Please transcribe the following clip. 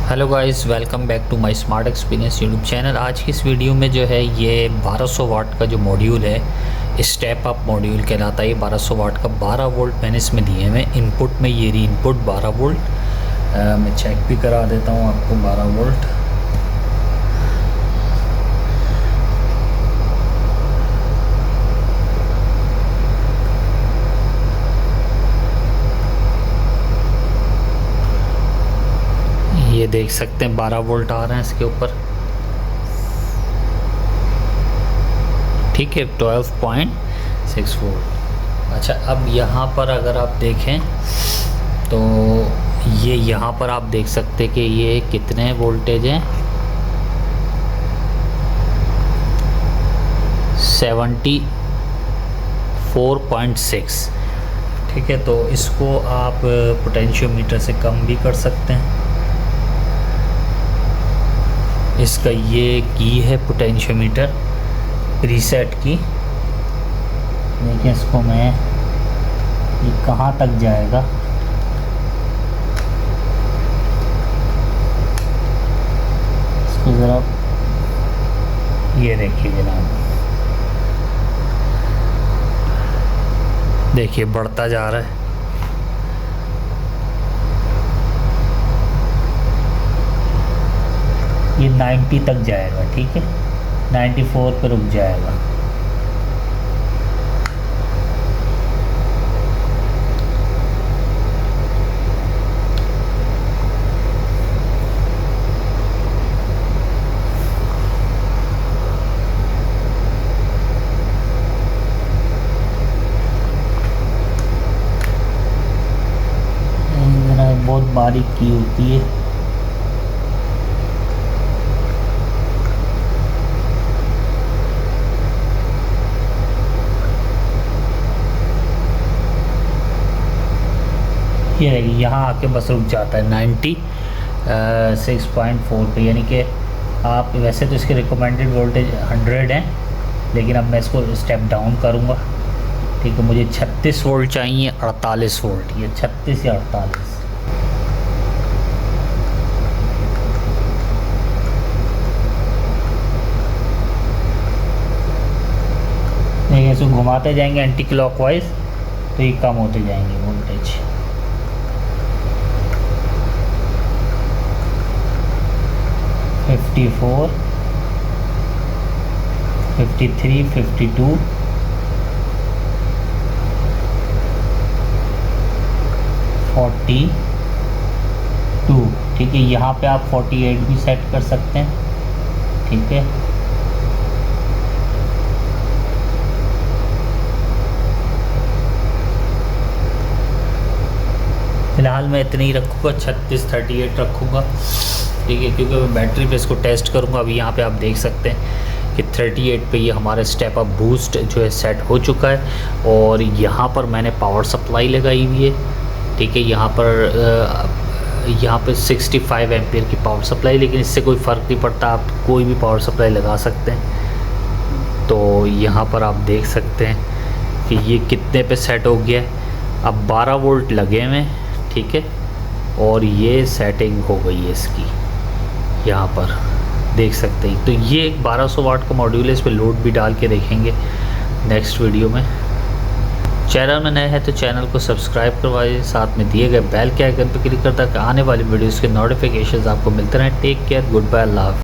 Hello guys, welcome back to my smart experience YouTube channel. आज की इस video में जो है ये 1200 वाट का जो मॉड्यूल है, स्टेप अप मॉड्यूल कहलाता है। ये 1200 वाट का 12 वोल्ट मैंने इसमें दिए हैं इनपुट में। ये रही इनपुट 12 वोल्ट। मैं चेक भी करा देता हूँ आपको 12 वोल्ट। ये देख सकते हैं 12 वोल्ट आ रहे हैं इसके ऊपर। ठीक है, 12.6 वोल्ट। अच्छा, अब यहाँ पर अगर आप देखें तो ये यहाँ पर आप देख सकते हैं कि ये कितने वोल्टेज हैं, 74.6। ठीक है, तो इसको आप पोटेंशियोमीटर से कम भी कर सकते हैं। इसका ये की है पोटेंशियोमीटर प्रीसेट की। देखिए इसको मैं, ये कहाँ तक जाएगा, इसको ज़रा ये देखिए जनाब, देखिए बढ़ता जा रहा है। ये 90 तक जाएगा। ठीक है, 94 पे रुक जाएगा। बहुत बारीक की होती है। ये देखिए यहाँ आके बस रुक जाता है 96.4 पे। यानी कि आप वैसे तो इसके रिकमेंडेड वोल्टेज 100 है, लेकिन अब मैं इसको स्टेप डाउन करूँगा। ठीक है, मुझे 36 वोल्ट चाहिए, 48 वोल्ट। ये 36 या 48। देखिए इसको घुमाते जाएंगे एंटी क्लॉकवाइज तो ये कम होते जाएंगे वोल्टेज। फिफ्टी 53, 52, 42। ठीक है, यहाँ पे आप 48 भी सेट कर सकते हैं। ठीक है, फ़िलहाल मैं इतने ही रखूँगा, 38 रखूँगा। ठीक है, क्योंकि मैं बैटरी पे इसको टेस्ट करूँगा। अभी यहाँ पे आप देख सकते हैं कि 38 पे ये हमारा स्टेप अप बूस्ट जो है सेट हो चुका है। और यहाँ पर मैंने पावर सप्लाई लगाई हुई है। ठीक है, यहाँ पे 65 एम्पियर की पावर सप्लाई, लेकिन इससे कोई फ़र्क नहीं पड़ता, आप कोई भी पावर सप्लाई लगा सकते हैं। तो यहाँ पर आप देख सकते हैं कि ये कितने पे सेट हो गया है। अब 12 वोल्ट लगे हुए हैं। ठीक है, और ये सेटिंग हो गई है इसकी, यहाँ पर देख सकते हैं। तो ये एक 1200 वाट का मॉड्यूल है। इस पर लोड भी डाल के देखेंगे नेक्स्ट वीडियो में। चैनल में नए हैं तो चैनल को सब्सक्राइब करवाइए, साथ में दिए गए बेल के आइकन पर क्लिक कर ताकि आने वाली वीडियोज़ के नोटिफिकेशंस आपको मिलते रहें। टेक केयर, गुड बाय, अल्लाह।